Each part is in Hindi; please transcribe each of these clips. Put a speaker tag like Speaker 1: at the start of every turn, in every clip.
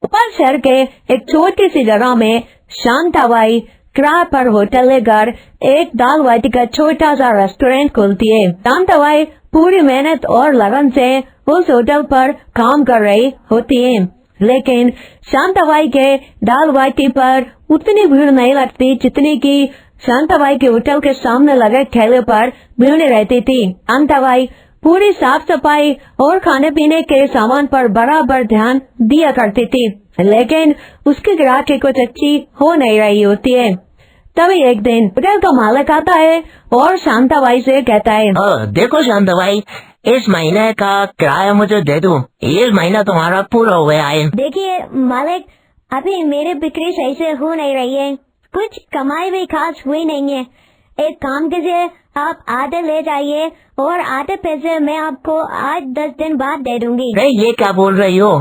Speaker 1: ऊपर शहर के एक छोटी सी जगह में शांताबाई किराए पर होटल लेकर एक दाल बाटी का छोटा सा रेस्टोरेंट खोलती है। शांताबाई पूरी मेहनत और लगन से उस होटल पर काम कर रही होती है, लेकिन शांताबाई के दाल बाटी पर उतनी भीड़ नहीं लगती जितनी की शांताबाई के होटल के सामने लगे ठेले पर भीड़ रहती थी। शांताबाई पूरी साफ सफाई और खाने पीने के सामान पर बराबर ध्यान दिया करती थी, लेकिन उसकी ग्राहकी कुछ अच्छी हो नहीं रही होती है। तभी एक दिन होटल का मालिक आता है और शांताबाई से कहता है,
Speaker 2: देखो शांताबाई, इस महीने का किराया मुझे दे दो, ये महीना तुम्हारा पूरा हो गया है।
Speaker 3: देखिए मालिक, अभी मेरी बिक्री सही से हो नहीं रही है, कुछ कमाई भी खास हुई नहीं है। एक काम कीजिए, आप आधे ले जाइए और आधे पैसे मैं आपको 8-10 दिन बाद दे दूंगी।
Speaker 2: ये क्या बोल रही हो?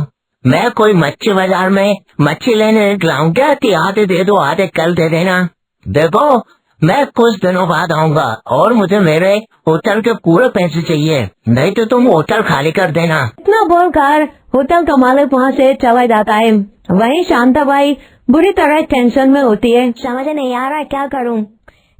Speaker 2: मैं कोई मच्छी बाजार में मच्छी लेने निकला हूँ क्या कि आधे दे दो आधे कल दे देना? देखो, मैं कुछ दिनों बाद आऊंगा और मुझे मेरे होटल के पूरे पैसे चाहिए, नहीं तो तुम होटल खाली कर देना।
Speaker 1: इतना बोलकर होटल का मालिक वहाँ से चला जाता है। वहीं शांताबाई बुरी तरह टेंशन में होती है।
Speaker 3: समझ नहीं आ रहा क्या करूं,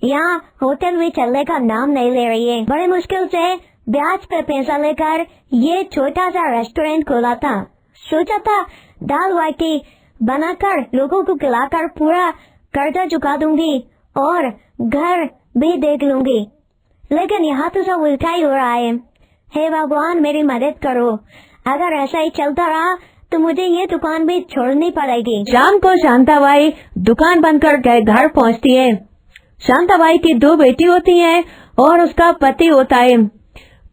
Speaker 3: यहाँ होटल भी चलने का नाम नहीं ले रही है। बड़े मुश्किल से ब्याज पे पैसा लेकर ये छोटा सा रेस्टोरेंट खोला था। सोचा था दाल बाटी बनाकर लोगों को खिलाकर पूरा कर्जा चुका दूंगी और घर भी देख लूंगी, लेकिन यहाँ तो सब उल्टा ही हो रहा है। हे भगवान, मेरी मदद करो। अगर ऐसा ही चलता रहा तो मुझे ये दुकान भी छोड़नी पड़ेगी।
Speaker 1: शाम को शांताबाई दुकान बंद कर घर पहुँचती है। शांताबाई की 2 बेटी होती हैं और उसका पति होता है।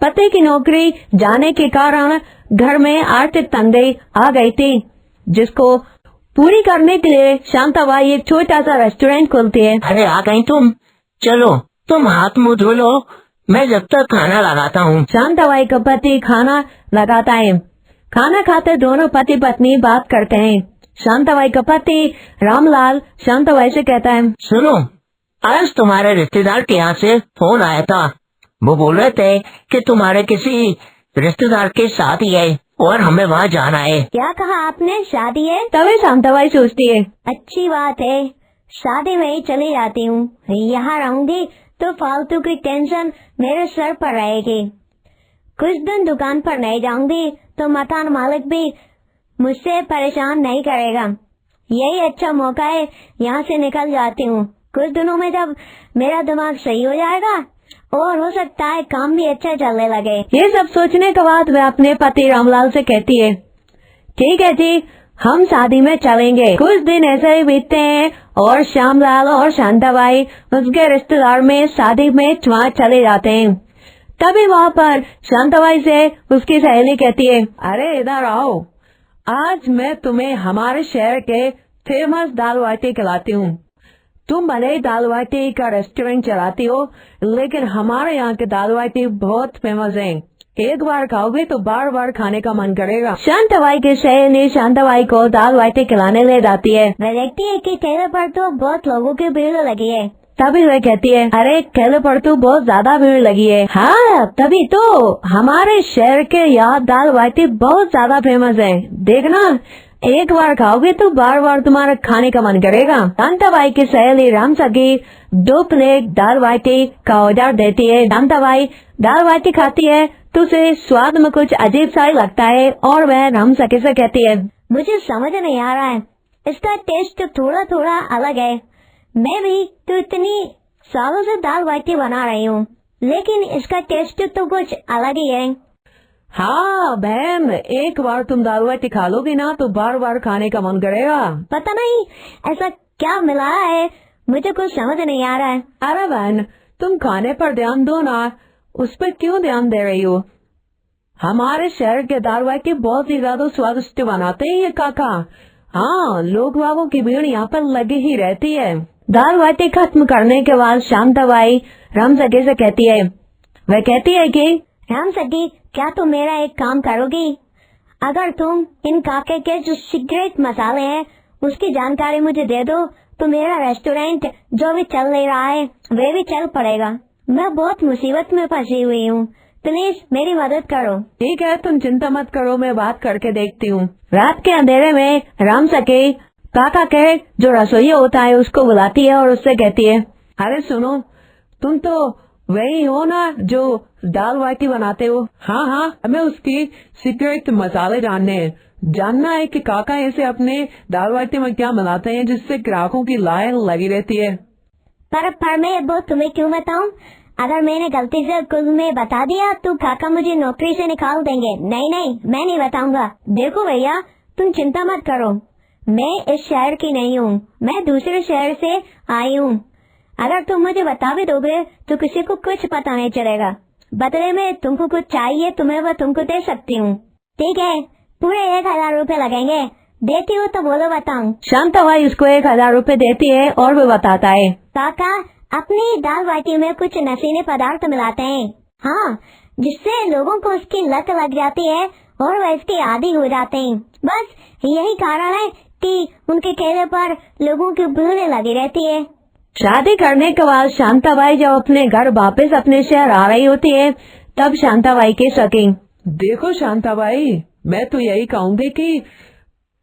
Speaker 1: पति की नौकरी जाने के कारण घर में आर्थिक तंगी आ गई थी, जिसको पूरी करने के लिए शांताबाई एक छोटा सा रेस्टोरेंट खोलती है।
Speaker 2: अरे आ गई तुम, चलो तुम हाथ मुँह धो लो, मैं जब तक खाना लगाता हूँ।
Speaker 1: शांताबाई का पति खाना लगाता है। खाना खाते दोनों पति पत्नी बात करते हैं। शांताबाई का पति रामलाल शांताबाई से कहता है,
Speaker 2: सुनो, आज तुम्हारे रिश्तेदार के यहाँ से फोन आया था। वो बोल रहे थे कि तुम्हारे किसी रिश्तेदार की शादी है और हमें वहाँ जाना है।
Speaker 3: क्या कहा आपने? शादी है?
Speaker 1: तभी शांताबाई सोचती है,
Speaker 3: अच्छी बात है, शादी में ही चली जाती हूँ। यहाँ रहूंगी तो फालतू की टेंशन मेरे सर पर रहेगी। कुछ दिन दुकान पर नहीं जाऊंगी तो मकान मालिक भी मुझसे परेशान नहीं करेगा। यही अच्छा मौका है, यहाँ से निकल जाती हूँ। कुछ दिनों में जब मेरा दिमाग सही हो जाएगा और हो सकता है काम भी अच्छा चलने लगे।
Speaker 1: ये सब सोचने के बाद वह अपने पति रामलाल से कहती है, ठीक है जी, हम शादी में चलेंगे। कुछ दिन ऐसे ही बीतते हैं और श्यामलाल और शांताबाई उसके रिश्तेदार में शादी में वहाँ चले जाते हैं। तभी वहाँ पर शांताबाई से उसकी सहेली कहती है, अरे इधर आओ, आज मैं तुम्हें हमारे शहर के फेमस दाल बाटी खिलाती हूँ। तुम भले ही दाल बाटी का रेस्टोरेंट चलाती हो, लेकिन हमारे यहाँ के दाल बाटी बहुत फेमस है। एक बार खाओगे तो बार बार खाने का मन करेगा। शांताबाई की सहेली शांताबाई को दाल बाटी खिलाने ले जाती है।
Speaker 3: वह देखती है कि ठेले पर तो बहुत लोगों की भीड़ लगी है।
Speaker 1: तभी वह कहती है, अरे ठेले पर तो बहुत ज्यादा भीड़ लगी है। हाँ, तभी तो हमारे शहर के यहाँ दाल बाटी बहुत ज्यादा फेमस है। देखना, एक बार खाओगे तो बार बार तुम्हारा खाने का मन करेगा। शांताबाई की सहेली रामसखी 2 प्लेट दाल बाटी का ऑर्डर देती है। शांताबाई दाल बाटी खाती है तो उसे स्वाद में कुछ अजीब सा ही लगता है और वह रामसखी से कहती है,
Speaker 3: मुझे समझ नहीं आ रहा है, इसका टेस्ट थोड़ा थोड़ा अलग है। मैं भी तो इतनी सालों से दाल बाटी बना रही हूँ, लेकिन इसका टेस्ट तो कुछ अलग ही है।
Speaker 1: हाँ बहन, एक बार तुम दाल बाटी खा लोगी ना तो बार बार खाने का मन करेगा।
Speaker 3: पता नहीं ऐसा क्या मिला है, मुझे कुछ समझ नहीं आ रहा है।
Speaker 1: अरे बहन, तुम खाने पर ध्यान दो ना, उस पर क्यों ध्यान दे रही हो? हमारे शहर के दाल बाटी बहुत ही ज्यादा स्वादिष्ट बनाते हैं ये काका। हाँ, लोग बाबों की भीड़ यहाँ पर लगी ही रहती है। दाल बाटी खत्म करने के बाद शांताबाई रामसखी से कहती है, वह कहती है कि
Speaker 3: रामसखी, क्या तुम मेरा एक काम करोगी? अगर तुम इन काके के जो सीक्रेट मसाले हैं उसकी जानकारी मुझे दे दो तो मेरा रेस्टोरेंट जो भी चल नहीं रहा है वे भी चल पड़ेगा। मैं बहुत मुसीबत में फंसी हुई हूँ, प्लीज मेरी मदद करो।
Speaker 1: ठीक है, तुम चिंता मत करो, मैं बात करके देखती हूँ। रात के अंधेरे में राम सखी काका के जो रसोइया होता है उसको बुलाती है और उससे कहती है, अरे सुनो, तुम तो वही हो ना जो दाल बाटी बनाते हो? हाँ हाँ, हमें उसकी सीक्रेट मसाले जानना है कि काका ऐसे अपने दाल बाटी में क्या बनाते हैं जिससे ग्राहकों की लाइन लगी रहती है।
Speaker 3: पर मैं वो तुम्हें क्यों बताऊं? अगर मैंने गलती से कुछ में बता दिया तो काका मुझे नौकरी से निकाल देंगे। नहीं नहीं, मैं नहीं बताऊंगा। देखो भैया, तुम चिंता मत करो, मैं इस शहर की नहीं हूँ, मैं दूसरे शहर से आई हूँ। अगर तुम मुझे बता भी दोगे तो किसी को कुछ पता नहीं चलेगा। बदले में तुमको कुछ चाहिए तो मैं वो तुमको दे सकती हूँ। ठीक है, पूरे 1000 रुपए लगेंगे। देती हूँ तो बोलो बताऊं।
Speaker 1: शांताबाई उसको 1000 रुपए देती है और वो बताता है,
Speaker 3: काका अपनी दाल बाटी में कुछ नशीले पदार्थ मिलाते हैं। हाँ, जिससे लोगों को उसकी लत लग जाती है और वह इसके आदी हो जाते हैं। बस यही कारण है कि उनके कहने पर लोगों की भीड़ लगी रहती है।
Speaker 1: शादी करने के बाद शांताबाई जब अपने घर वापस अपने शहर आ रही होती है तब शांताबाई के सकी, देखो शांताबाई, मैं तो यही कहूँगी कि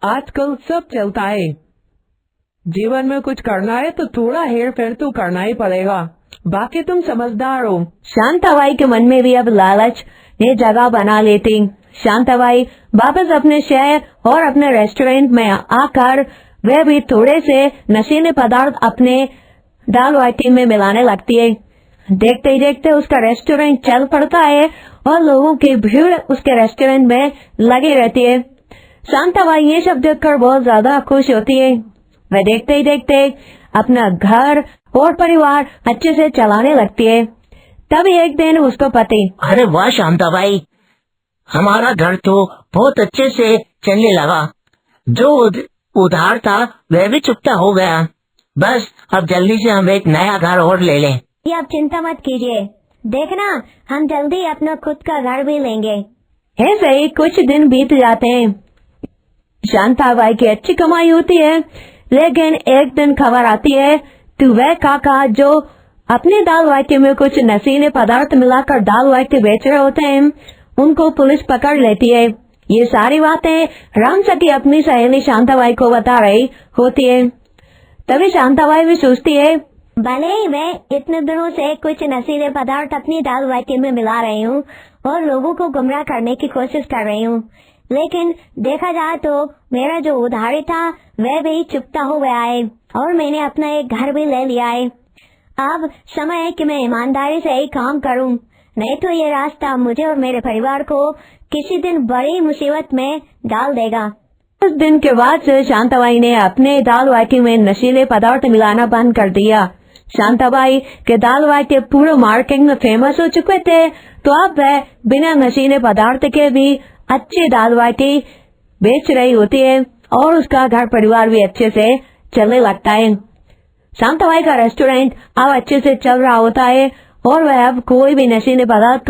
Speaker 1: आजकल सब चलता है, जीवन में कुछ करना है तो थोड़ा हेर फेर तो करना ही पड़ेगा, बाकी तुम समझदार हो। शांताबाई के मन में भी अब लालच ने जगह बना लेती। शांताबाई वापस अपने शहर और अपने रेस्टोरेंट में आकर वह भी थोड़े से नशीले पदार्थ अपने दाल बाटी में मिलाने लगती है। देखते ही देखते उसका रेस्टोरेंट चल पड़ता है और लोगों की भीड़ उसके रेस्टोरेंट में लगी रहती है। शांताबाई ये सब देखकर बहुत ज्यादा खुश होती है। वह देखते ही देखते अपना घर और परिवार अच्छे से चलाने लगती है। तभी एक दिन उसको पति,
Speaker 2: अरे वाह शांताबाई, हमारा घर तो बहुत अच्छे से चलने लगा, जो उधार था वह भी चुकता हो गया। बस अब जल्दी से हम एक नया घर और ले लें।
Speaker 3: ये आप चिंता मत कीजिए, देखना हम जल्दी अपना खुद का घर भी लेंगे।
Speaker 1: ऐसे ही कुछ दिन बीत जाते हैं। शांताबाई की अच्छी कमाई होती है, लेकिन एक दिन खबर आती है तो वह काका जो अपने दाल बाटी में कुछ नशीले पदार्थ मिलाकर दाल बाटी बेच रहे होते हैं उनको पुलिस पकड़ लेती है। ये सारी बातें राम सखी अपनी सहेली शांताबाई को बता रही होती है। तभी शांताबाई भी सोचती है,
Speaker 3: भले ही मैं इतने दिनों से कुछ नशीले पदार्थ अपनी दाल बाटी में मिला रही हूँ और लोगों को गुमराह करने की कोशिश कर रही हूँ, लेकिन देखा जाए तो मेरा जो उधारी था वह भी चुकता हो गया है और मैंने अपना एक घर भी ले लिया है। अब समय है कि मैं ईमानदारी से ही काम करूं, नहीं तो ये रास्ता मुझे और मेरे परिवार को किसी दिन बड़ी मुसीबत में डाल देगा।
Speaker 1: उस दिन के बाद से शांताबाई ने अपने दाल बाटी में नशीले पदार्थ मिलाना बंद कर दिया। शांताबाई के दाल बाटी पूरे मार्केट में फेमस हो चुके थे, तो अब वह बिना नशीले पदार्थ के भी अच्छी दाल बाटी बेच रही होती है और उसका घर परिवार भी अच्छे से चलने लगता है। शांताबाई का रेस्टोरेंट अब अच्छे से चल रहा होता है और वह अब कोई भी नशीले पदार्थ